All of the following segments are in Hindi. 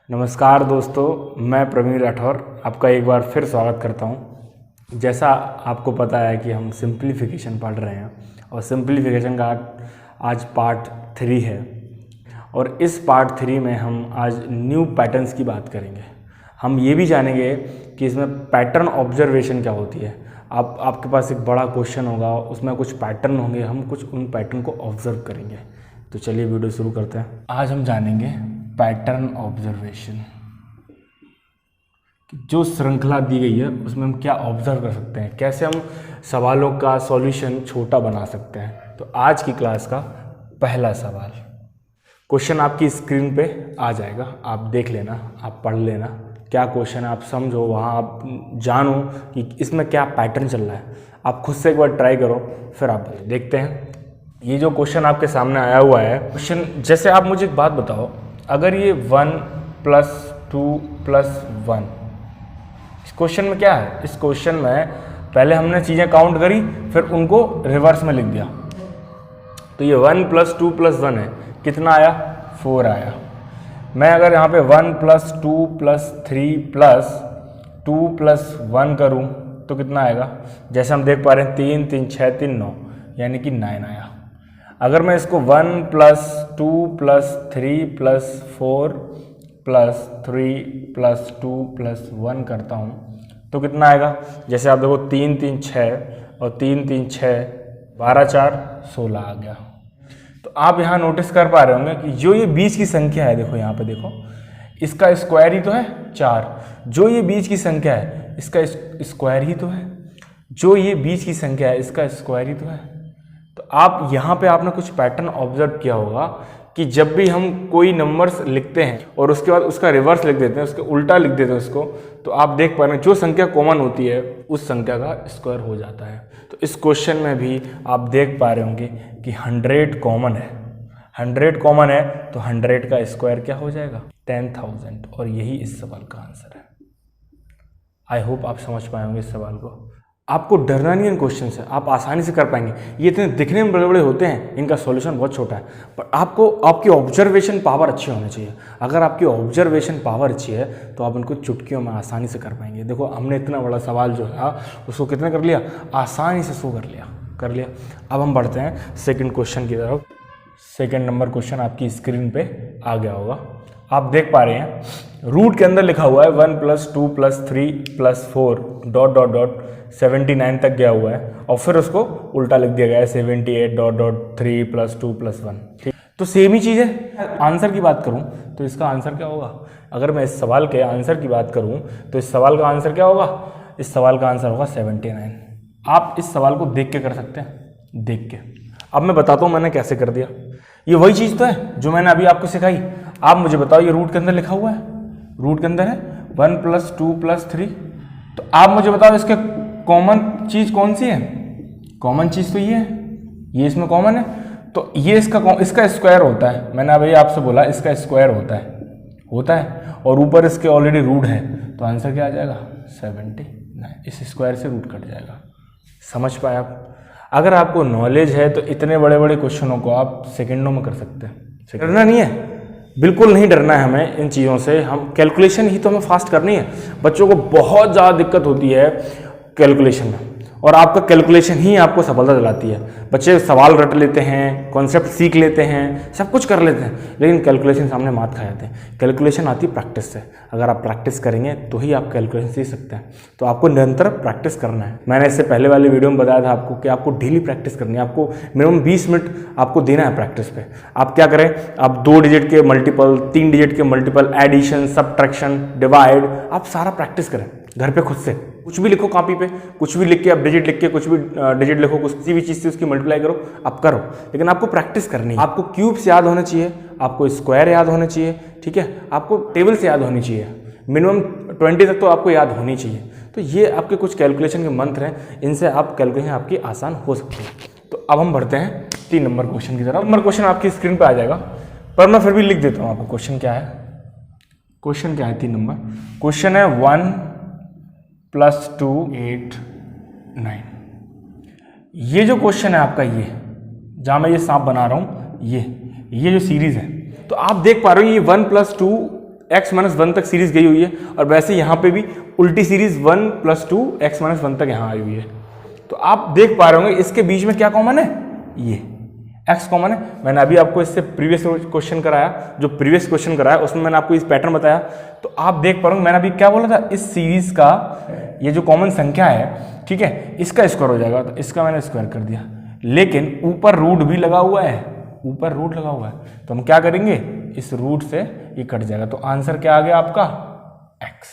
नमस्कार दोस्तों, मैं प्रवीण राठौर आपका एक बार फिर स्वागत करता हूं। जैसा आपको पता है कि हम सिंप्लीफिकेशन पढ़ रहे हैं और सिंप्लीफिकेशन का आज पार्ट 3 है और इस पार्ट 3 में हम आज न्यू पैटर्न्स की बात करेंगे। हम ये भी जानेंगे कि इसमें पैटर्न ऑब्जर्वेशन क्या होती है। आपके पास एक बड़ा क्वेश्चन होगा, उसमें कुछ पैटर्न होंगे, हम कुछ उन पैटर्न को ऑब्जर्व करेंगे। तो चलिए वीडियो शुरू करते हैं। आज हम जानेंगे पैटर्न ऑब्जर्वेशन, जो श्रृंखला दी गई है उसमें हम क्या ऑब्जर्व कर सकते हैं, कैसे हम सवालों का सॉल्यूशन छोटा बना सकते हैं। तो आज की क्लास का पहला सवाल, क्वेश्चन आपकी स्क्रीन पे आ जाएगा, आप देख लेना, आप पढ़ लेना क्या क्वेश्चन है, आप समझो, वहाँ आप जानो कि इसमें क्या पैटर्न चल रहा है। आप खुद से एक बार ट्राई करो, फिर आप देखते हैं। ये जो क्वेश्चन आपके सामने आया हुआ है, क्वेश्चन जैसे आप मुझे एक बात बताओ, अगर ये 1 + 2 + 1, इस क्वेश्चन में क्या है? इस क्वेश्चन में पहले हमने चीज़ें काउंट करी, फिर उनको रिवर्स में लिख दिया। तो ये 1 + 2 + 1 है, कितना आया? 4 आया। मैं अगर यहाँ पे 1 + 2 + 3 + 2 + 1 करूँ तो कितना आएगा? जैसे हम देख पा रहे हैं 3 3 6 3 9, यानी कि 9 आया। अगर मैं इसको 1 + 2 + 3 + 4 + 3 + 2 + 1 करता हूँ तो कितना आएगा? जैसे आप देखो 3 3 6 और 3 3 6, 12 4 16 आ गया। तो आप यहाँ नोटिस कर पा रहे होंगे कि जो ये बीच की संख्या है, देखो यहाँ पे देखो, इसका स्क्वायर ही तो है 4। जो ये बीच की संख्या है इसका स्क्वायर ही तो है, जो ये बीच की संख्या है इसका स्क्वायर ही तो है। तो आप यहाँ पे आपने कुछ पैटर्न ऑब्जर्व किया होगा कि जब भी हम कोई नंबर्स लिखते हैं और उसके बाद उसका रिवर्स लिख देते हैं, उसके उल्टा लिख देते हैं उसको, तो आप देख पा रहे हैं जो संख्या कॉमन होती है उस संख्या का स्क्वायर हो जाता है। तो इस क्वेश्चन में भी आप देख पा रहे होंगे कि 100 कॉमन है। 100 कॉमन है तो 100 का स्क्वायर क्या हो जाएगा? 10,000। और यही इस सवाल का आंसर है। आई होप आप समझ पाए होंगे इस सवाल को। आपको डरना नहीं है इन क्वेश्चन से, आप आसानी से कर पाएंगे। ये इतने दिखने में बड़े बड़े होते हैं, इनका सॉल्यूशन बहुत छोटा है, पर आपको आपकी ऑब्जर्वेशन पावर अच्छी होनी चाहिए। अगर आपकी ऑब्जर्वेशन पावर अच्छी है तो आप इनको चुटकियों में आसानी से कर पाएंगे। देखो हमने इतना बड़ा सवाल जो है उसको कितने कर लिया? आसानी से सो कर लिया। अब हम बढ़ते हैं सेकेंड क्वेश्चन की तरफ। सेकेंड नंबर क्वेश्चन आपकी स्क्रीन पे आ गया होगा, आप देख पा रहे हैं। रूट के अंदर लिखा हुआ है 1 + 2 + 3 + 4 ... 79 तक गया हुआ है और फिर उसको उल्टा लिख दिया गया है 78 ... 3 + 2 + 1। ठीक, तो सेम ही चीज़ है। आंसर की बात करूं तो इसका आंसर क्या होगा? अगर मैं इस सवाल के आंसर की बात करूं तो इस सवाल का आंसर क्या होगा? इस सवाल का आंसर होगा 79। आप इस सवाल को देख के कर सकते हैं, देख के। अब मैं बताता हूँ मैंने कैसे कर दिया। ये वही चीज़ तो है जो मैंने अभी आपको सिखाई। आप मुझे बताओ, ये रूट के अंदर लिखा हुआ है, रूट के अंदर है 1 + 2 + 3, तो आप मुझे बताओ इसके कॉमन चीज़ कौन सी है? कॉमन चीज़ तो ये है, ये इसमें कॉमन है, तो ये इसका स्क्वायर होता है। मैंने अभी आपसे बोला इसका स्क्वायर होता है और ऊपर इसके ऑलरेडी रूट है, तो आंसर क्या आ जाएगा? 79। इस स्क्वायर से रूट कट जाएगा। समझ पाए आप? अगर आपको नॉलेज है तो इतने बड़े बड़े क्वेश्चनों को आप सेकंडों में कर सकते हैं। डरना नहीं है, बिल्कुल नहीं डरना है हमें इन चीज़ों से। हम कैलकुलेशन ही तो हमें फास्ट करनी है। बच्चों को बहुत ज़्यादा दिक्कत होती है कैलकुलेशन में, और आपका कैलकुलेशन ही आपको सफलता दिलाती है। बच्चे सवाल रट लेते हैं, कॉन्सेप्ट सीख लेते हैं, सब कुछ कर लेते हैं, लेकिन कैलकुलेशन सामने मात खा जाते हैं। कैलकुलेशन आती है प्रैक्टिस से। अगर आप प्रैक्टिस करेंगे तो ही आप कैलकुलेशन सीख सकते हैं। तो आपको निरंतर प्रैक्टिस करना है। मैंने इससे पहले वाले वीडियो में बताया था आपको कि आपको डेली प्रैक्टिस करनी है। आपको मिनिमम 20 मिनट आपको देना है प्रैक्टिस पे। आप क्या करें, आप 2 डिजिट के मल्टीपल, 3 डिजिट के मल्टीपल, एडिशन, सबट्रैक्शन, डिवाइड, आप सारा प्रैक्टिस करें घर पे खुद से। कुछ भी लिखो कॉपी पे, कुछ भी लिख के, आप डिजिट लिख के कुछ भी डिजिट लिखो, किसी भी चीज़ से उसकी मल्टीप्लाई करो, आप करो, लेकिन आपको प्रैक्टिस करनी है। आपको क्यूब्स याद होने चाहिए, आपको स्क्वायर याद होने चाहिए, ठीक है, आपको टेबल्स याद होनी चाहिए, मिनिमम 20 तक तो आपको याद होनी चाहिए। तो ये आपके कुछ कैलकुलेशन के मंत्र हैं, इनसे आप कैलकुलेशन आपकी आसान हो सकती है। तो अब हम बढ़ते हैं 3 नंबर क्वेश्चन की तरफ। नंबर क्वेश्चन आपकी स्क्रीन पर आ जाएगा, पर मैं फिर भी लिख देता हूँ आपको क्वेश्चन क्या है। क्वेश्चन क्या है? 3 नंबर क्वेश्चन है 1 + 2 8 9। ये जो क्वेश्चन है आपका, ये जहाँ मैं ये सांप बना रहा हूँ, ये जो सीरीज है, तो आप देख पा रहे हो ये 1 + 2 x माइनस 1 तक सीरीज गई हुई है, और वैसे यहाँ पे भी उल्टी सीरीज 1 + 2 x माइनस 1 तक यहाँ आई हुई है। तो आप देख पा रहे होंगे इसके बीच में क्या कॉमन है, ये x कॉमन है। मैंने अभी आपको इससे प्रीवियस क्वेश्चन कराया, जो प्रीवियस क्वेश्चन कराया उसमें मैंने आपको इस पैटर्न बताया। तो आप देख पा रहे हो मैंने अभी क्या बोला था, इस सीरीज का ये जो कॉमन संख्या है, ठीक है, इसका स्क्वायर हो जाएगा, तो इसका मैंने स्क्वायर कर दिया, लेकिन ऊपर रूट भी लगा हुआ है, ऊपर रूट लगा हुआ है, तो हम क्या करेंगे, इस रूट से ये कट जाएगा। तो आंसर क्या आ गया आपका, x।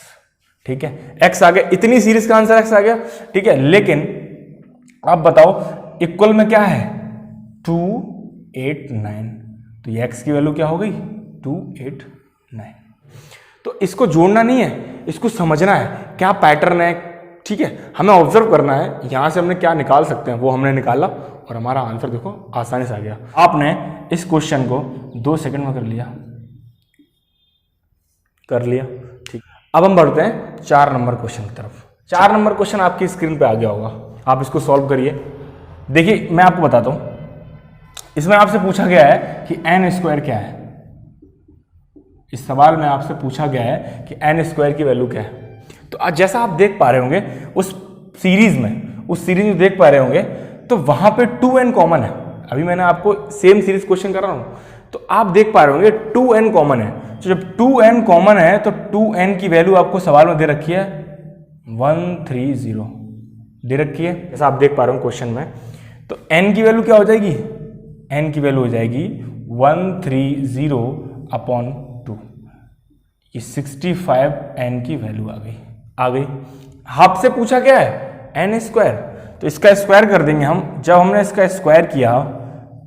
ठीक है, x आ गया, इतनी सीरीज का आंसर x आ गया। ठीक है, लेकिन आप बताओ इक्वल में क्या है, 2, 8, 9, तो ये x की वैल्यू क्या हो गई, 2, 8, 9। तो इसको जोड़ना नहीं है, इसको समझना है क्या पैटर्न है। ठीक है, हमें ऑब्जर्व करना है, यहां से हमने क्या निकाल सकते हैं वो हमने निकाला, और हमारा आंसर देखो आसानी से आ गया। आपने इस क्वेश्चन को 2 सेकंड में कर लिया। ठीक, अब हम बढ़ते हैं 4 नंबर क्वेश्चन की तरफ। 4 नंबर क्वेश्चन आपकी स्क्रीन पे आ गया होगा, आप इसको सॉल्व करिए। देखिए मैं आपको बताता हूं, इसमें आपसे पूछा गया है कि n² क्या है। इस सवाल में आपसे पूछा गया है कि n² की वैल्यू क्या है। तो आज जैसा आप देख पा रहे होंगे उस सीरीज में देख पा रहे होंगे, तो वहां पे 2n कॉमन है। अभी मैंने आपको सेम सीरीज क्वेश्चन कर रहा हूं, तो आप देख पा रहे होंगे 2n कॉमन है। तो जब 2n कॉमन है तो 2n की वैल्यू आपको सवाल में दे रखी है 130 दे रखी है, जैसा आप देख पा रहे हो क्वेश्चन में। तो n की वैल्यू क्या हो जाएगी, n की वैल्यू हो जाएगी 130/2। ये 65 n की वैल्यू आ गई। आपसे पूछा क्या है, n², तो इसका स्क्वायर कर देंगे हम। जब हमने इसका स्क्वायर किया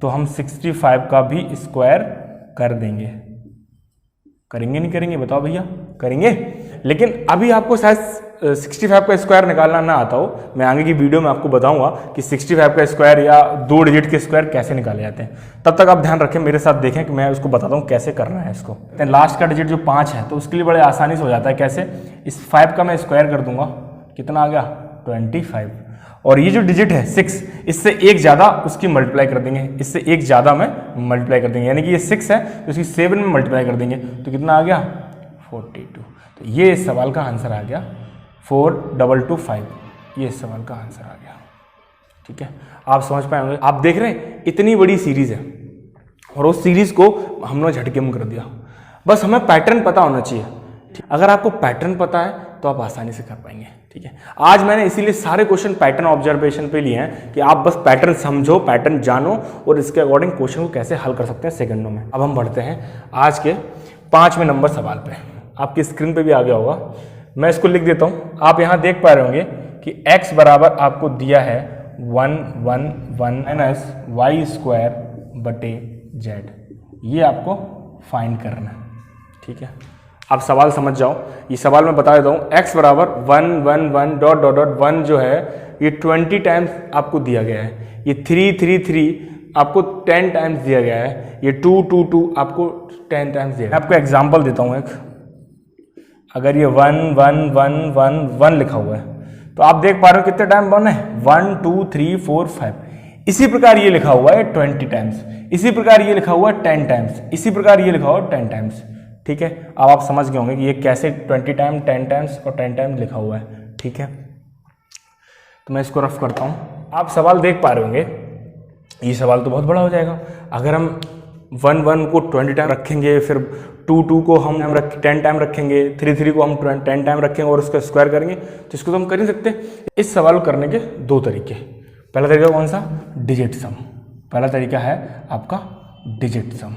तो हम 65 का भी स्क्वायर कर देंगे। करेंगे नहीं करेंगे, बताओ भैया, करेंगे। लेकिन अभी आपको शायद 65 का स्क्वायर निकालना ना आता हो, मैं आगे की वीडियो में आपको बताऊंगा कि 65 का स्क्वायर या 2 डिजिट के स्क्वायर कैसे निकाले जाते हैं। तब तक आप ध्यान रखें, मेरे साथ देखें कि मैं उसको बताता हूँ कैसे करना है इसको। लास्ट का डिजिट जो 5 है, तो उसके लिए बड़े आसानी से हो जाता है। कैसे, इस 5 का मैं स्क्वायर कर दूंगा, कितना आ गया 25, और ये जो डिजिट है 6, इससे एक ज़्यादा उसकी मल्टीप्लाई कर देंगे, इससे एक ज़्यादा में मल्टीप्लाई कर देंगे, यानी कि ये 6 है तो इसकी 7 में मल्टीप्लाई कर देंगे, तो कितना आ गया 42। तो ये इस सवाल का आंसर आ गया 4225, ये इस सवाल का आंसर आ गया। ठीक है, आप समझ पाए होंगे। आप देख रहे हैं इतनी बड़ी सीरीज है, और उस सीरीज को हमने झटके में कर दिया। बस हमें पैटर्न पता होना चाहिए। अगर आपको पैटर्न पता है तो आप आसानी से कर पाएंगे। ठीक है, आज मैंने इसीलिए सारे क्वेश्चन पैटर्न ऑब्जर्वेशन पे लिए हैं कि आप बस पैटर्न समझो, पैटर्न जानो, और इसके अकॉर्डिंग क्वेश्चन को कैसे हल कर सकते हैं सेकंडों में। अब हम बढ़ते हैं आज के 5वें नंबर सवाल पे। आपकी स्क्रीन पे भी आ गया होगा, मैं इसको लिख देता हूं। आप यहां देख पा रहे होंगे कि x बराबर आपको दिया है 111 -y²/z। ये आपको फाइंड करना है। ठीक है, आप सवाल समझ जाओ। ये सवाल मैं बता देता हूँ, x बराबर 111 जो है ये 20 टाइम्स आपको दिया गया है, ये 333 आपको 10 टाइम्स दिया गया है, ये 222 आपको 10 टाइम्स दिया गया है। आपको एग्जांपल देता हूँ एक, अगर ये 11111 लिखा हुआ है तो आप देख पा रहे हो कितने टाइम बना है 1 2 3 4 5। इसी प्रकार ये लिखा हुआ है 20 टाइम्स, इसी प्रकार ये लिखा हुआ है 10 टाइम्स, इसी प्रकार ये लिखा हुआ है 10 टाइम्स। ठीक है, अब आप समझ गए होंगे कि ये कैसे 20 टाइम 10 टाइम्स और 10 टाइम्स लिखा हुआ है। ठीक है, तो मैं इसको रफ करता हूँ। आप सवाल देख पा रहे होंगे, ये सवाल तो बहुत बड़ा हो जाएगा। अगर हम 1 को 20 टाइम रखेंगे, फिर 2 को हम 10 टाइम रखेंगे, 3 को हम 10 टाइम रखेंगे और उसका स्क्वायर करेंगे, तो इसको तो हम कर नहीं सकते। इस सवाल को करने के 2 तरीके। पहला तरीका कौन सा, डिजिट सम। पहला तरीका है आपका डिजिट सम।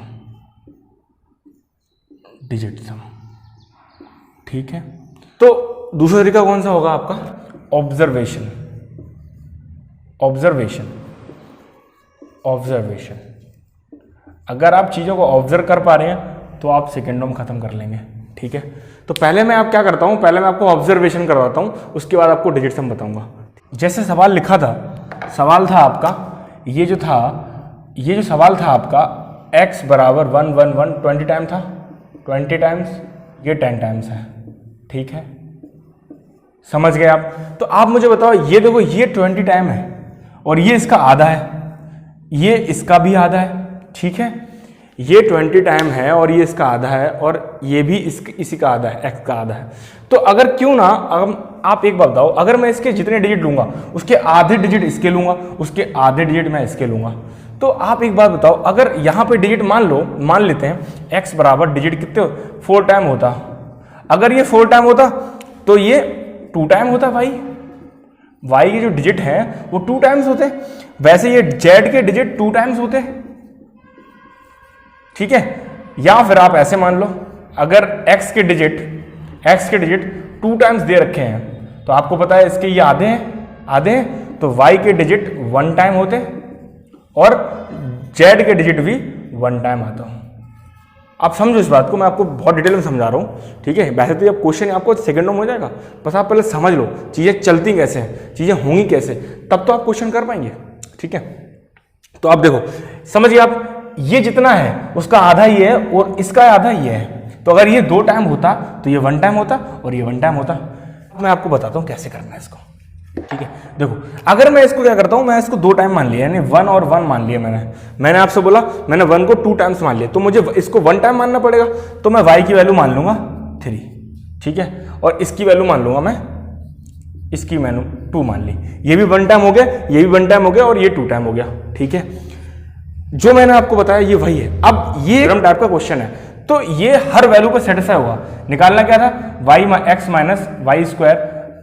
ठीक है, तो दूसरा तरीका कौन सा होगा आपका, ऑब्जर्वेशन। अगर आप चीज़ों को ऑब्जर्व कर पा रहे हैं तो आप सेकेंडों में ख़त्म कर लेंगे। ठीक है, तो पहले मैं आप क्या करता हूँ, पहले मैं आपको ऑब्जर्वेशन करवाता हूँ, उसके बाद आपको डिजिट सम बताऊंगा। जैसे सवाल लिखा था, सवाल था आपका ये जो सवाल था आपका x बराबर 111 20 टाइम था, 20 टाइम्स, ये 10 टाइम्स है। ठीक है, समझ गए आप। तो आप मुझे बताओ, ये देखो ये 20 टाइम है और ये इसका आधा है, ये इसका भी आधा है। ठीक है, ये 20 टाइम है और ये इसका आधा है और ये भी इसी का आधा है, x का आधा है। तो अगर क्यों ना आप एक बात बताओ, अगर मैं इसके जितने डिजिट लूंगा उसके आधे डिजिट इसके लूंगा, उसके आधे डिजिट मैं इसके लूंगा। तो आप एक बात बताओ, अगर यहाँ पे डिजिट मान लेते हैं x बराबर डिजिट कितने 4 टाइम होता, अगर ये 4 टाइम होता तो ये 2 टाइम होता y के जो डिजिट हैं वो 2 टाइम्स होते, वैसे ये z के डिजिट 2 टाइम्स होते, ठीक है। या फिर आप ऐसे मान लो, अगर x के डिजिट 2 टाइम्स दे रखे हैं तो आपको पता है इसके ये आधे हैं तो y के डिजिट 1 टाइम होते और z के डिजिट भी 1 टाइम आता हूं। आप समझो इस बात को, मैं आपको बहुत डिटेल में समझा रहा हूं, ठीक है। वैसे तो ये क्वेश्चन आपको सेकंडों में हो जाएगा, बस आप पहले समझ लो चीजें चलती कैसे हैं, चीजें होंगी कैसे, तब तो आप क्वेश्चन कर पाएंगे, ठीक है। तो आप देखो, समझिए आप, ये जितना है उसका आधा ये है और इसका आधा ये है, तो अगर ये 2 टाइम होता तो ये 1 टाइम होता और ये 1 टाइम होता। मैं आपको बताता हूं कैसे करना है इसको, ठीक है। देखो, अगर मैं इसको क्या करता हूं, मैं इसको 2 टाइम मान लिया, यानी 1 और 1 मान लिया मैंने आपसे बोला, मैंने 1 को 2 टाइम्स मान लिया, तो मुझे इसको 1 टाइम मानना पड़ेगा, तो मैं y की वैल्यू मान लूंगा 3, ठीक है, और इसकी वैल्यू मान लूंगा मैं, इसकी मैंने 2 मान ली, ये भी 1 टाइम हो गया, ये भी 1 टाइम हो गया और ये 2 टाइम हो गया, ठीक है। जो मैंने आपको बताया ये वही है। अब ये थ्योरम टाइप का क्वेश्चन है, तो ये हर वैल्यू पर सेटिस्फाई होगा। निकालना क्या था, x minus y square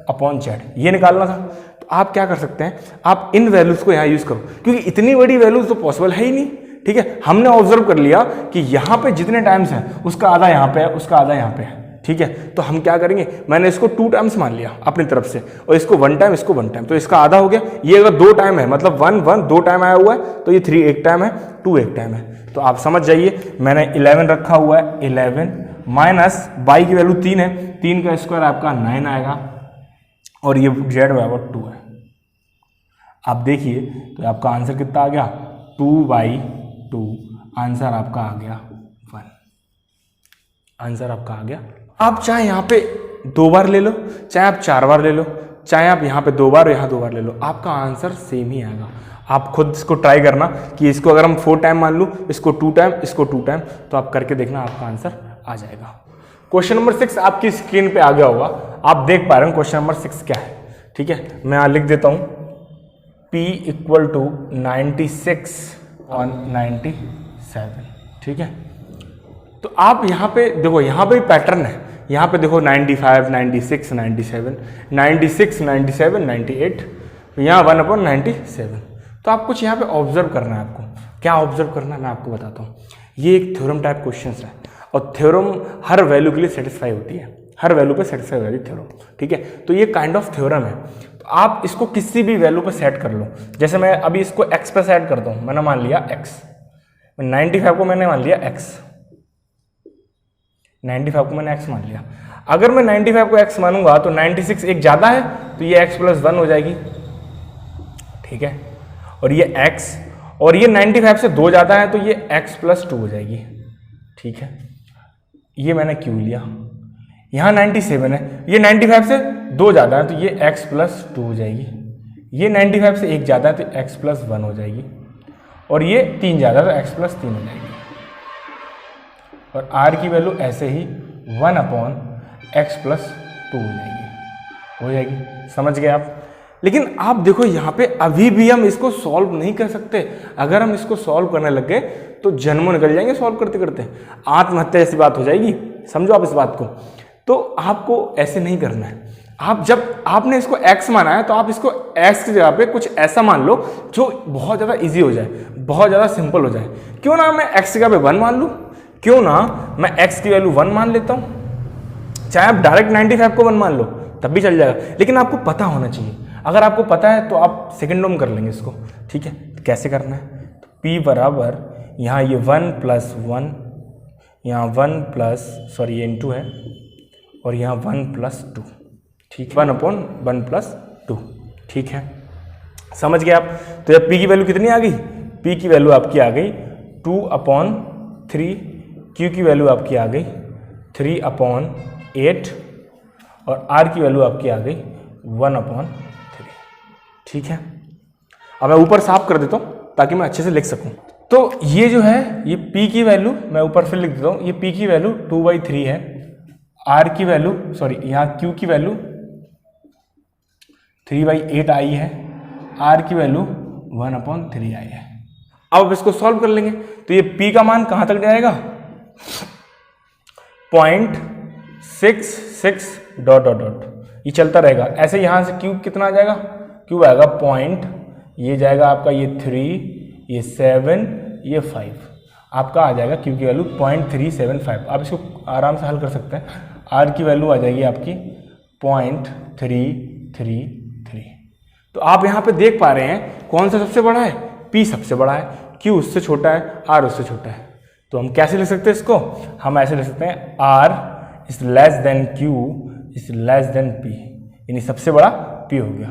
upon z, ये निकालना था। तो आप क्या कर सकते हैं, आप इन वैल्यूज को यहाँ यूज करो, क्योंकि इतनी बड़ी वैल्यूज तो पॉसिबल है ही नहीं, ठीक है। हमने ऑब्जर्व कर लिया कि यहाँ पे जितने टाइम्स हैं उसका आधा यहाँ पे है, उसका आधा यहाँ पे है, ठीक है। तो हम क्या करेंगे, मैंने इसको 2 टाइम्स मान लिया अपनी तरफ से, और इसको 1 टाइम, इसको 1 टाइम, तो इसका आधा हो गया। ये अगर 2 टाइम है, मतलब 1 2 टाइम आया हुआ है, तो ये 3 1 टाइम है, 2 1 टाइम है। तो आप समझ जाइए, मैंने 11 रखा हुआ है, 11 माइनस y की वैल्यू 3 है, 3 का स्क्वायर आपका 9 आएगा, और ये z बराबर 2 है। आप देखिए तो आपका आंसर कितना आ गया, 2/2, आंसर आपका आ गया 1, आंसर आपका आ गया। आप चाहे यहाँ पे 2 बार ले लो, चाहे आप 4 बार ले लो, चाहे आप यहाँ पे 2 बार और यहाँ 2 बार ले लो, आपका आंसर सेम ही आएगा। आप खुद इसको ट्राई करना कि इसको अगर हम 4 टाइम मान लूँ, इसको 2 टाइम, इसको 2 टाइम, तो आप करके देखना, आपका आंसर आ जाएगा। क्वेश्चन नंबर 6 आपकी स्क्रीन पे आ गया होगा, आप देख पा रहे हैं क्वेश्चन नंबर 6 क्या है, ठीक है। मैं यहाँ लिख देता हूँ P = 96 on 97, ठीक है। तो आप यहाँ पे देखो, यहाँ पे पैटर्न है, यहाँ पे देखो 95 96 97 96 97 98, यहाँ 1/97। तो आप कुछ यहाँ पे ऑब्जर्व करना है, आपको क्या ऑब्जर्व करना है मैं आपको बताता हूँ। ये एक थ्योरम टाइप क्वेश्चन है, और थ्योरम हर वैल्यू के लिए सेटिस्फाई होती है, हर वैल्यू पे सेटिस्फाई हो जाती है थ्योरम, ठीक है। तो ये काइंड ऑफ थ्योरम है, तो आप इसको किसी भी वैल्यू पे सेट कर लो। जैसे मैं अभी इसको x पे सेट करता हूँ, मैंने मान लिया x, 95 को मैंने मान लिया x, 95 को मैंने x मान लिया। अगर मैं 95 को x मानूंगा तो 96 एक ज़्यादा है, तो ये x + 1 हो जाएगी, ठीक है। और ये x, और ये 95 से 2 ज़्यादा है, तो ये x + 2 हो जाएगी, ठीक है। ये मैंने q लिया, यहाँ 97 है, ये 95 से 2 ज़्यादा है, तो ये x + 2 हो जाएगी। ये 95 से 1 ज़्यादा है, तो x + 1 हो जाएगी, और ये 3 ज़्यादा है, तो x + 3 हो जाएगी। और r की वैल्यू ऐसे ही 1/x + 2 हो जाएगी, समझ गए आप। लेकिन आप देखो यहाँ पे अभी भी हम इसको सॉल्व नहीं कर सकते। अगर हम इसको सॉल्व करने लग गए तो जन्मों निकल जाएंगे सॉल्व करते करते, आत्महत्या ऐसी बात हो जाएगी, समझो आप इस बात को। तो आपको ऐसे नहीं करना है। आप जब आपने इसको x माना है, तो आप इसको x की जगह पे कुछ ऐसा मान लो जो बहुत ज़्यादा ईजी हो जाए, बहुत ज़्यादा सिंपल हो जाए। क्यों ना मैं x की जगह पे 1 मान लूँ, क्यों ना मैं x की वैल्यू 1 मान लेता हूँ। चाहे आप डायरेक्ट 95 को 1 मान लो तब भी चल जाएगा, लेकिन आपको पता होना चाहिए। अगर आपको पता है तो आप सेकेंडों में कर लेंगे इसको, ठीक है। कैसे करना है, तो p बराबर यहाँ ये 1 + 1, यहाँ 1 प्लस सॉरी ये इंटू है, और यहाँ 1 + 2, ठीक है, 1/1 + 2, ठीक है। समझ गए आप। तो जब p की वैल्यू कितनी आ गई, p की वैल्यू आपकी आ गई 2/3, q की वैल्यू आपकी आ गई 3/8, और r की वैल्यू आपकी आ गई 1/3, ठीक है। अब मैं ऊपर साफ कर देता हूँ ताकि मैं अच्छे से लिख सकूँ। तो ये जो है ये p की वैल्यू मैं ऊपर फिर लिख देता हूँ, ये p की वैल्यू 2/3 है, r की वैल्यू सॉरी यहाँ q की वैल्यू 3/8 आई है, r की वैल्यू 1/3 आई है। अब इसको सॉल्व कर लेंगे तो ये p का मान कहाँ तक जाएगा 0.66 डॉट डॉट डॉट, ये चलता रहेगा ऐसे। यहाँ से q कितना आ जाएगा, q आएगा पॉइंट, ये जाएगा आपका ये 3, ये 7, ये 5, आपका आ जाएगा q की वैल्यू 0.375। आप इसको आराम से हल कर सकते हैं। r की वैल्यू आ जाएगी आपकी 0.333। तो आप यहाँ पे देख पा रहे हैं कौन सा सबसे बड़ा है, p सबसे बड़ा है, q उससे छोटा है, r उससे छोटा है। तो हम कैसे लिख सकते हैं इसको, हम ऐसे लिख सकते हैं r is less than q is less than p, यानी सबसे बड़ा p हो गया।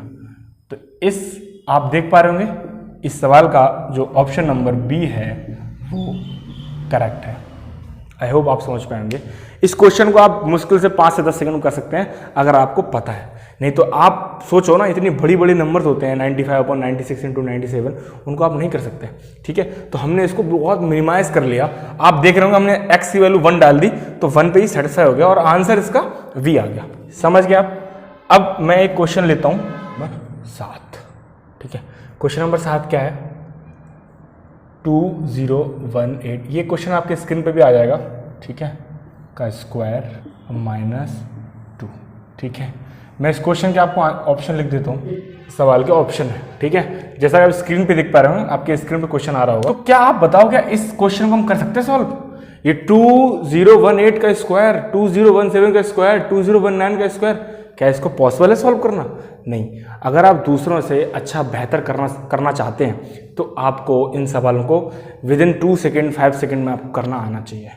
तो इस आप देख पा रहे होंगे इस सवाल का जो ऑप्शन नंबर बी है वो करेक्ट है। आई होप आप समझ पाएंगे। इस क्वेश्चन को आप मुश्किल से 5 से 10 सेकंड में कर सकते हैं अगर आपको पता है, नहीं तो आप सोचो ना इतनी बड़ी बड़ी नंबर्स होते हैं 95/96 × 97, उनको आप नहीं कर सकते। ठीक है, तो हमने इसको बहुत मिनिमाइज कर लिया। आप देख रहे होंगे हमने x की वैल्यू 1 डाल दी तो 1 पे ही सेटिस्फाई हो गया और आंसर इसका v आ गया। समझ गए आप। अब मैं एक क्वेश्चन लेता हूँ नंबर 7। ठीक है, क्वेश्चन नंबर 7 क्या है 2018। ये क्वेश्चन आपके स्क्रीन पे भी आ जाएगा। ठीक है, का स्क्वायर -2। ठीक है, मैं इस क्वेश्चन के आपको ऑप्शन लिख देता हूँ, सवाल के ऑप्शन है। ठीक है, जैसा आप स्क्रीन पे देख पा रहे हो, आपके स्क्रीन पे क्वेश्चन आ रहा होगा। तो क्या आप बताओ क्या इस क्वेश्चन को हम कर सकते हैं सॉल्व? ये 2018 का स्क्वायर, 2017 का स्क्वायर, 2019 का स्क्वायर, क्या इसको पॉसिबल है सॉल्व करना? नहीं। अगर आप दूसरों से अच्छा बेहतर करना चाहते हैं तो आपको इन सवालों को विदिन 2 सेकेंड 5 सेकेंड में आपको करना आना चाहिए।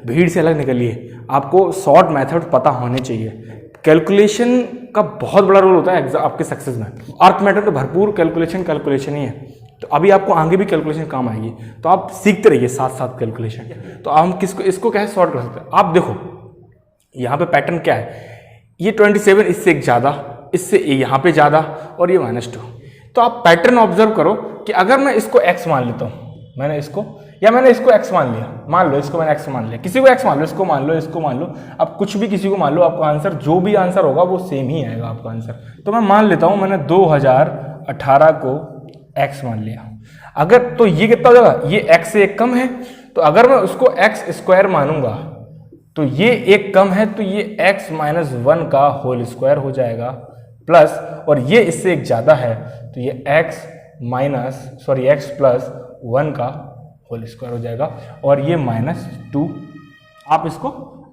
भीड़ से अलग निकलिए, आपको शॉर्ट मेथड पता होने चाहिए। कैलकुलेशन का बहुत बड़ा रोल होता है आपके सक्सेस में। अर्थमेटिक तो भरपूर कैलकुलेशन ही है, तो अभी आपको आगे भी कैलकुलेशन काम आएगी, तो आप सीखते रहिए साथ साथ कैलकुलेशन। तो हम इसको कैसे सॉल्व कर सकते हैं? आप देखो यहाँ पे पैटर्न क्या है, ये 27 इससे एक ज़्यादा, इससे यहाँ पे ज़्यादा और ये -2। तो आप पैटर्न ऑब्जर्व करो कि अगर मैं इसको x मान लेता हूँ, मैंने इसको x मान लिया, मान लो इसको मैंने x मान लिया, किसी को x मान लो, इसको मान लो, अब कुछ भी किसी को मान लो, आपका आंसर जो भी आंसर होगा वो सेम ही आएगा आपका आंसर। तो मैं मान लेता हूँ मैंने 2018 को x मान लिया। अगर तो ये कितना हो जाएगा, ये x से एक कम है, तो अगर मैं उसको x² मानूंगा तो ये एक कम है, तो ये x - 1 का होल स्क्वायर हो जाएगा प्लस, और ये इससे एक ज़्यादा है तो ये x + 1 का होल स्क्वायर हो जाएगा, और ये -2। आप इसको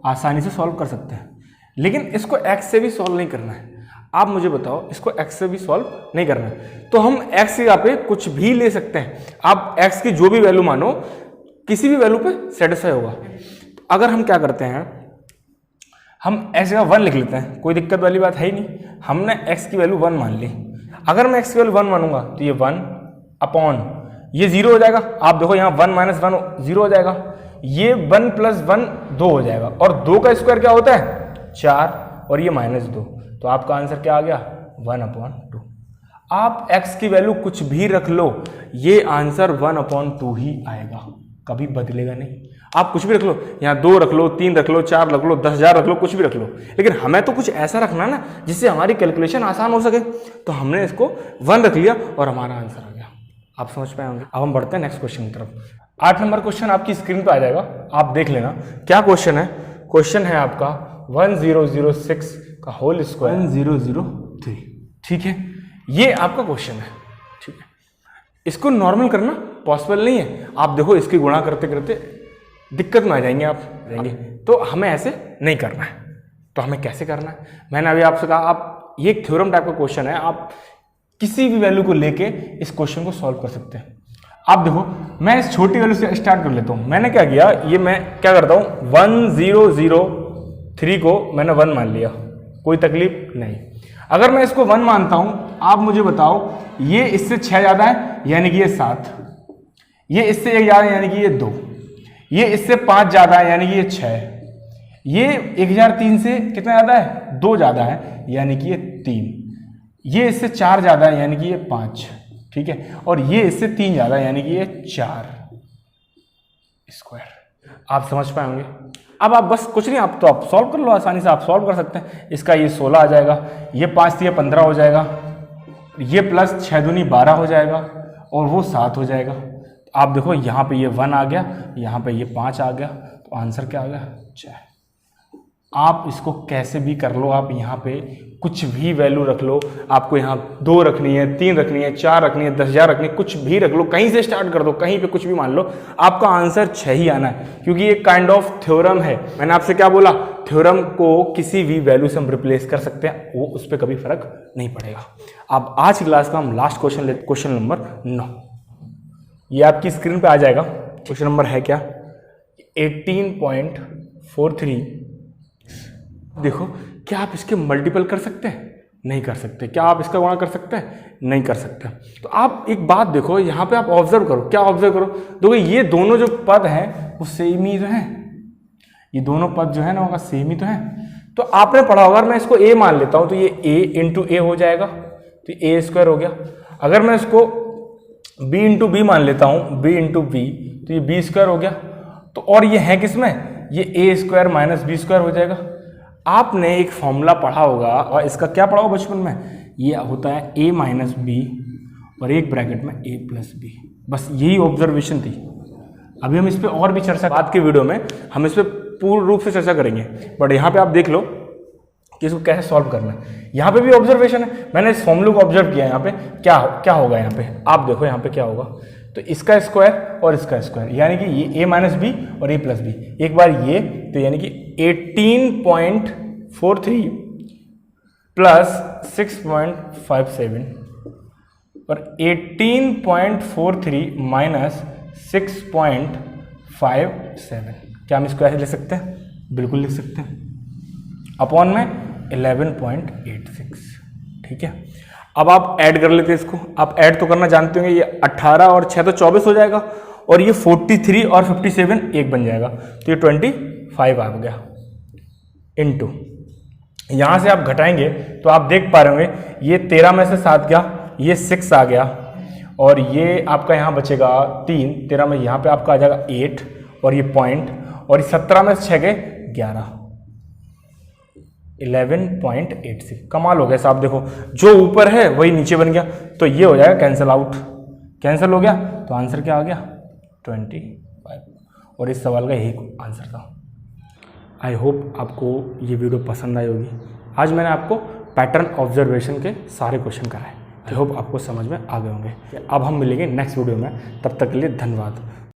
आसानी से सॉल्व कर सकते हैं, लेकिन इसको x से भी सॉल्व नहीं करना है। आप मुझे बताओ, इसको x से भी सॉल्व नहीं करना है, तो हम x की जगह पे कुछ भी ले सकते हैं। आप x की जो भी वैल्यू मानो, किसी भी वैल्यू पे सेटिस्फाई होगा। अगर हम क्या करते हैं, हम x का 1 लिख लेते हैं, कोई दिक्कत वाली बात है ही नहीं। हमने x की वैल्यू 1 मान ली। अगर मैं x की वैल्यू 1 मानूंगा तो ये 1 अपॉन ये 0 हो जाएगा। आप देखो यहाँ 1 - 1 0 हो जाएगा, ये 1 + 1 2 हो जाएगा, और 2 का स्क्वायर क्या होता है 4, और ये -2, तो आपका आंसर क्या आ गया 1/2। आप x की वैल्यू कुछ भी रख लो, ये आंसर 1/2 ही आएगा, कभी बदलेगा नहीं। आप कुछ भी रख लो, यहाँ 2 रख लो, 3 रख लो, 4 रख लो, 10,000 रख लो, कुछ भी रख लो, लेकिन हमें तो कुछ ऐसा रखना ना जिससे हमारी कैलकुलेशन आसान हो सके। तो हमने इसको 1 रख लिया और हमारा आंसर आ गया। आप समझ पाए होंगे। अब हम बढ़ते हैं नेक्स्ट क्वेश्चन की तरफ। 8 नंबर क्वेश्चन आपकी स्क्रीन पर आ जाएगा, आप देख लेना क्या क्वेश्चन है। क्वेश्चन है आपका 1006 का होल स्क्वायर 1003। ठीक है, ये आपका क्वेश्चन है। ठीक है, इसको नॉर्मल करना पॉसिबल नहीं है। आप देखो इसकी गुणा करते करते दिक्कत में आ जाएंगे आप रहेंगे, तो हमें ऐसे नहीं करना है। तो हमें कैसे करना है, मैंने अभी आपसे कहा, आप ये एक थ्योरम टाइप का क्वेश्चन है, आप किसी भी वैल्यू को लेके इस क्वेश्चन को सॉल्व कर सकते हैं। आप देखो, मैं इस छोटी वैल्यू से स्टार्ट कर लेता हूँ। मैंने क्या किया, ये मैं क्या करता हूँ 1003 को मैंने 1 मान लिया, कोई तकलीफ नहीं। अगर मैं इसको 1 मानता हूँ, आप मुझे बताओ, ये इससे 6 ज़्यादा है यानी कि ये 7, ये इससे 1 ज़्यादा है यानी कि ये 2, ये इससे 5 ज़्यादा है यानी कि ये 6, ये 1003 से कितना ज़्यादा है 2 ज़्यादा है यानी कि ये 3, ये इससे 4 ज़्यादा है यानी कि ये 5, ठीक है, और ये इससे 3 ज़्यादा है यानी कि ये 4। स्क्वायर। आप समझ पाए होंगे। अब आप बस कुछ नहीं, आप तो आप सॉल्व कर लो, आसानी से आप सॉल्व कर सकते हैं। इसका ये 16 आ जाएगा, ये 5 ये 15 हो जाएगा, ये प्लस 6 दूनी 12 हो जाएगा और वो 7 हो जाएगा। आप देखो यहाँ पे ये 1 आ गया, यहाँ पे ये 5 आ गया, तो आंसर क्या आ गया 6। आप इसको कैसे भी कर लो, आप यहाँ पे कुछ भी वैल्यू रख लो। आपको यहाँ 2 रखनी है, 3 रखनी है, 4 रखनी है, 10,000 रखनी है, कुछ भी रख लो, कहीं से स्टार्ट कर दो, कहीं पे कुछ भी मान लो, आपका आंसर 6 ही आना है, क्योंकि ये काइंड ऑफ थ्योरम है। मैंने आपसे क्या बोला, थ्योरम को किसी भी वैल्यू से हम रिप्लेस कर सकते हैं, वो उस पर कभी फर्क नहीं पड़ेगा। अब आज की क्लास का हम लास्ट क्वेश्चन लेते, क्वेश्चन नंबर 9। ये आपकी स्क्रीन पे आ जाएगा। क्वेश्चन नंबर है क्या, 18.43। देखो, क्या आप इसके मल्टीपल कर सकते हैं? नहीं कर सकते। क्या आप इसका गुणा कर सकते हैं? नहीं कर सकते। तो आप एक बात देखो, यहाँ पे आप ऑब्जर्व करो। क्या ऑब्जर्व करो? देखो, ये दोनों जो पद हैं वो सेम ही तो हैं। ये दोनों पद जो है ना वो सेम ही तो हैं। तो आपने पढ़ा होगा, अगर मैं इसको a मान लेता हूँ तो ये a इंटू ए हो जाएगा, तो a स्क्वायर हो गया। अगर मैं इसको b इंटू बी मान लेता हूँ, b इंटू बी, तो ये b स्क्वायर हो गया। तो और ये है किसमें, ये a square minus b square हो जाएगा। आपने एक फॉर्मूला पढ़ा होगा, और इसका क्या पढ़ा होगा बचपन में, ये होता है a माइनस बी और एक ब्रैकेट में a प्लस बी। बस यही ऑब्जर्वेशन थी। अभी हम इस पर और भी चर्चा, बाद के वीडियो में हम इस पर पूर्ण रूप से चर्चा करेंगे, बट यहाँ पे आप देख लो कि इसको कैसे सॉल्व करना है। यहाँ पे भी ऑब्जर्वेशन है, मैंने इस फॉर्मूले को ऑब्जर्व किया। यहाँ पे क्या होगा, यहाँ पे आप देखो, यहाँ पे क्या होगा, तो इसका स्क्वायर और इसका स्क्वायर, यानी कि ये a माइनस बी और a प्लस बी। एक बार ये, तो यानी कि 18.43 प्लस 6.57 और 18.43 माइनस 6.57। क्या हम इसको ऐसे लिख सकते हैं? बिल्कुल लिख सकते हैं, अपॉन में 11.86। ठीक है, अब आप ऐड कर लेते हैं इसको। आप ऐड तो करना जानते होंगे, ये 18 और 6 तो 24 हो जाएगा, और ये 43 और 57 एक बन जाएगा, तो ये 25 आ गया। इनटू यहाँ से आप घटाएंगे तो आप देख पा रहे होंगे, ये 13 में से 7 गया, ये 6 आ गया, और ये आपका यहाँ बचेगा 3, 13 में यहाँ पे आपका आ जाएगा 8, और ये पॉइंट, और 17 में से 6 गए 11, 11.86। कमाल हो गया साहब। देखो, जो ऊपर है वही नीचे बन गया, तो ये हो जाएगा कैंसिल आउट, कैंसिल हो गया, तो आंसर क्या आ गया 25। और इस सवाल का यही आंसर था। आई होप आपको ये वीडियो पसंद आई होगी। आज मैंने आपको पैटर्न ऑब्जर्वेशन के सारे क्वेश्चन कराए। आई होप आपको समझ में आ गए होंगे। अब हम मिलेंगे नेक्स्ट वीडियो में, तब तक के लिए धन्यवाद।